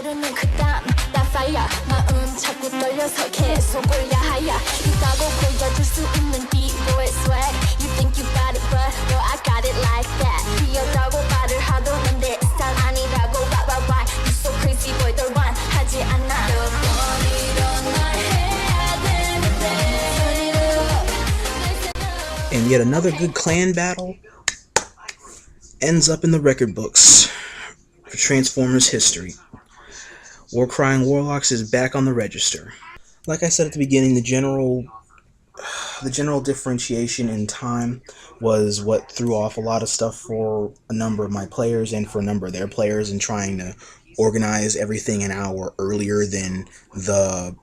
오르는 그땀 나 fire 마음 자꾸 떨려서 계속 올라하야 있다고 보여줄 수 있는 B-boy swag You think you got it but no I got it like that 귀엽다고 말을 하도 넌 내 스타일 아니라고 why You so crazy boy 널 원하지 않아 몇 번이던 말 해야 되는데 And yet another good clan battle ends up in the record books for Transformers history. War-Crying Warlocks is back on the register. Like I said at the beginning, the general differentiation in time was what threw off a lot of stuff for a number of my players and for a number of their players in trying to organize everything an hour earlier than the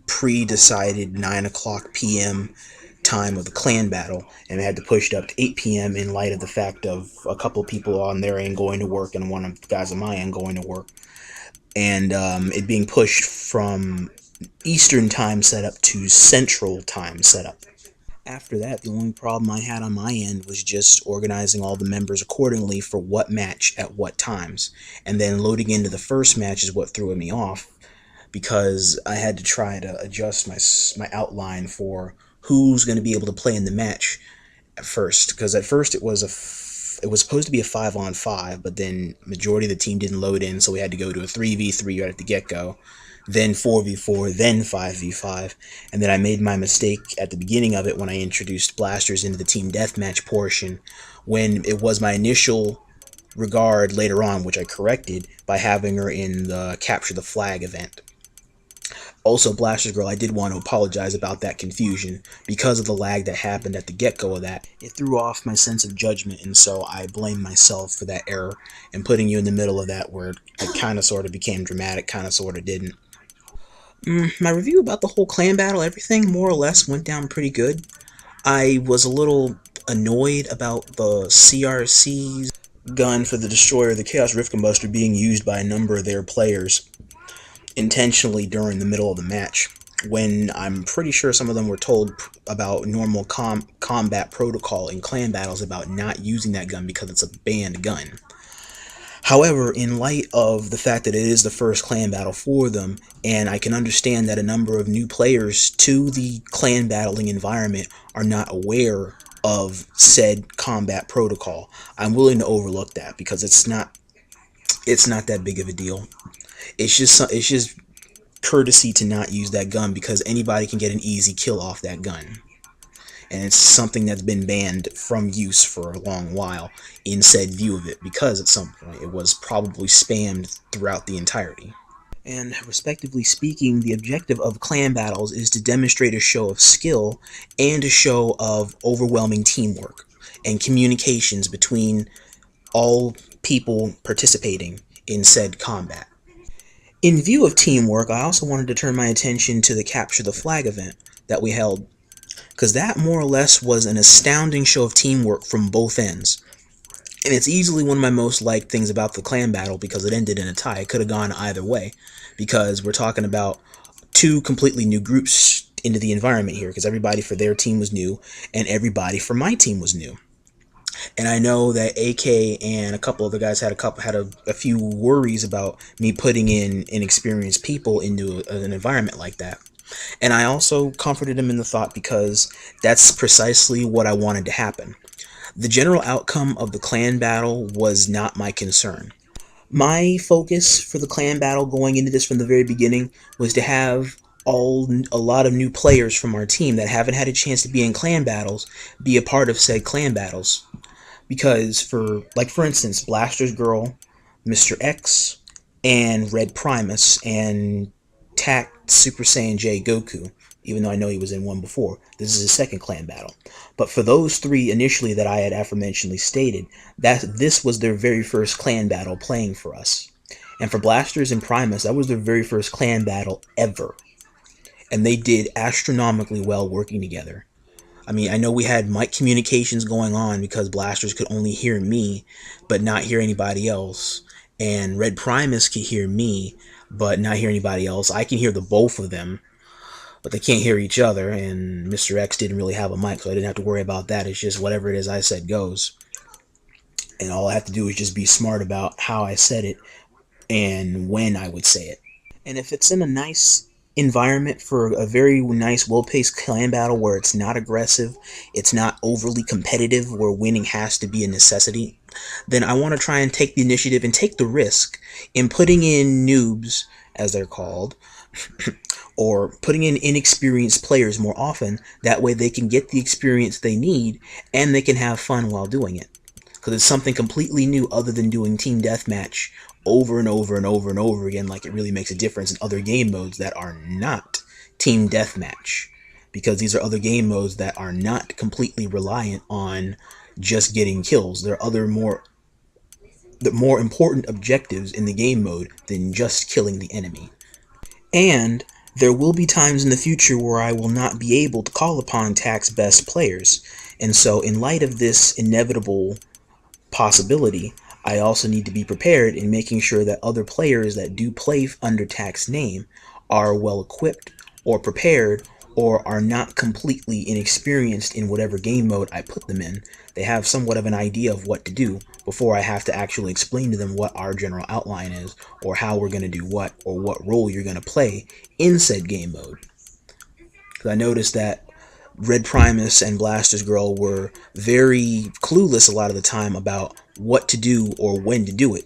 pre-decided 9 o'clock p.m. time of the clan battle, and they had to push it up to 8 p.m. in light of the fact of a couple of people on their end going to work and one of the guys on my end going to work, and it being pushed from Eastern time setup to Central time setup. After that, the only problem I had on my end was just organizing all the members accordingly for what match at what times, and then loading into the first match is what threw me off, because I had to try to adjust my outline for who's going to be able to play in the match at first, because at first it was supposed to be a 5-on-5, but then majority of the team didn't load in, so we had to go to a 3v3 right at the get-go, then 4v4, then 5v5, and then I made my mistake at the beginning of it when I introduced blasters into the team deathmatch portion, when it was my initial regard later on, which I corrected by having her in the capture the flag event. Also, Blasters Girl, I did want to apologize about that confusion. Because of the lag that happened at the get-go of that, it threw off my sense of judgment, and so I blame myself for that error, and putting you in the middle of that where it kind of sort of became dramatic, kind of sort of didn't. My review about the whole clan battle, everything more or less went down pretty good. I was a little annoyed about the CRC's gun for the Destroyer, the Chaos Rift Combustor, being used by a number of their players intentionally during the middle of the match, when I'm pretty sure some of them were told about normal combat protocol in clan battles about not using that gun because it's a banned gun. However, in light of the fact that it is the first clan battle for them, and I can understand that a number of new players to the clan battling environment are not aware of said combat protocol, I'm willing to overlook that, because it's not that big of a deal. It's just courtesy to not use that gun, because anybody can get an easy kill off that gun. And it's something that's been banned from use for a long while in said view of it, because at some point it was probably spammed throughout the entirety. And respectively speaking, the objective of clan battles is to demonstrate a show of skill and a show of overwhelming teamwork and communications between all people participating in said combat. In view of teamwork, I also wanted to turn my attention to the Capture the Flag event that we held, because that more or less was an astounding show of teamwork from both ends. And it's easily one of my most liked things about the clan battle, because it ended in a tie. It could have gone either way, because we're talking about two completely new groups into the environment here, because everybody for their team was new, and everybody for my team was new. And I know that AK and a couple other guys had a few worries about me putting in inexperienced people into an environment like that. And I also comforted them in the thought, because that's precisely what I wanted to happen. The general outcome of the clan battle was not my concern. My focus for the clan battle going into this from the very beginning was to have a lot of new players from our team that haven't had a chance to be in clan battles be a part of said clan battles. Because for instance, Blasters Girl, Mr. X, and Red Primus, and T.A.C.T Super Saiyan J Goku, even though I know he was in one before, this is his second clan battle. But for those three initially that I had aforementionedly stated, this was their very first clan battle playing for us. And for Blasters and Primus, that was their very first clan battle ever. And they did astronomically well working together. I mean, I know we had mic communications going on because Blasters could only hear me, but not hear anybody else. And Red Primus could hear me, but not hear anybody else. I can hear the both of them, but they can't hear each other. And Mr. X didn't really have a mic, so I didn't have to worry about that. It's just whatever it is I said goes. And all I have to do is just be smart about how I said it and when I would say it. And if it's in a nice environment for a very nice, well-paced clan battle where it's not aggressive, it's not overly competitive, where winning has to be a necessity, then I want to try and take the initiative and take the risk in putting in noobs, as they're called, or putting in inexperienced players more often. That way they can get the experience they need and they can have fun while doing it. Because it's something completely new other than doing team deathmatch over and over and over and over again, like it really makes a difference in other game modes that are not team deathmatch. Because these are other game modes that are not completely reliant on just getting kills. There are other the more important objectives in the game mode than just killing the enemy. And there will be times in the future where I will not be able to call upon T.A.C.T's best players. And so in light of this inevitable possibility, I also need to be prepared in making sure that other players that do play under T.A.C.'s name are well equipped or prepared, or are not completely inexperienced in whatever game mode I put them in. They have somewhat of an idea of what to do before I have to actually explain to them what our general outline is, or how we're going to do what, or what role you're going to play in said game mode. Because I noticed that Red Primus and Blaster's Girl were very clueless a lot of the time about what to do or when to do it,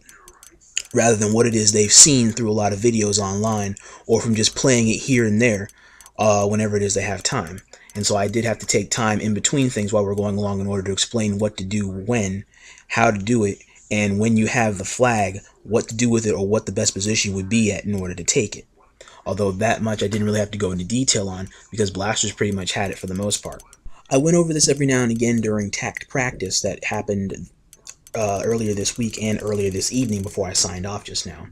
rather than what it is they've seen through a lot of videos online, or from just playing it here and there whenever it is they have time. And so I did have to take time in between things while we're going along in order to explain what to do when, how to do it, and when you have the flag, what to do with it, or what the best position would be at in order to take it. Although that much I didn't really have to go into detail on, because Blasters pretty much had it for the most part. I went over this every now and again during T.A.C.T practice that happened earlier this week and earlier this evening before I signed off just now.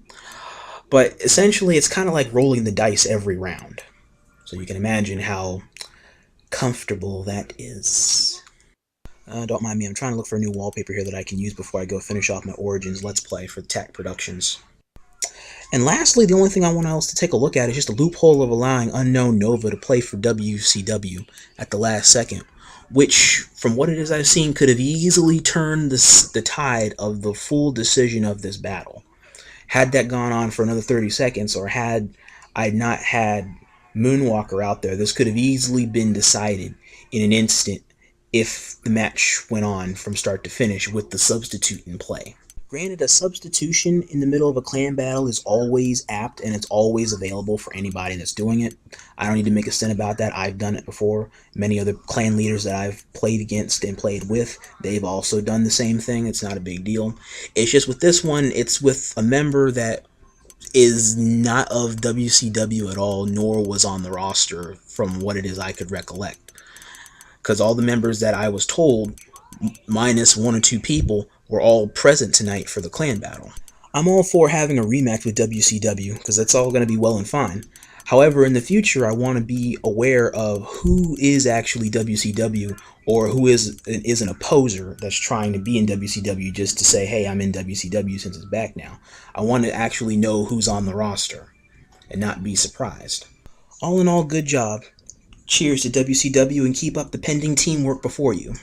But essentially it's kind of like rolling the dice every round. So you can imagine how comfortable that is. Don't mind me, I'm trying to look for a new wallpaper here that I can use before I go finish off my Origins Let's Play for T.A.C.T Productions. And lastly, the only thing I want else to take a look at is just a loophole of allowing Unknown Nova to play for W.C.W. at the last second, which, from what it is I've seen, could have easily turned the tide of the full decision of this battle. Had that gone on for another 30 seconds, or had I not had Moonwalker out there, this could have easily been decided in an instant if the match went on from start to finish with the substitute in play. Granted, a substitution in the middle of a clan battle is always apt, and it's always available for anybody that's doing it. I don't need to make a stint about that. I've done it before. Many other clan leaders that I've played against and played with, they've also done the same thing. It's not a big deal. It's just with this one, it's with a member that is not of W.C.W. at all, nor was on the roster from what it is I could recollect. Because all the members that I was told, minus one or two people, were all present tonight for the clan battle. I'm all for having a rematch with W.C.W. because that's all going to be well and fine. However, in the future, I want to be aware of who is actually W.C.W. or who is an opposer that's trying to be in W.C.W. just to say, hey, I'm in W.C.W. since it's back now. I want to actually know who's on the roster and not be surprised. All in all, good job. Cheers to W.C.W. and keep up the pending teamwork before you.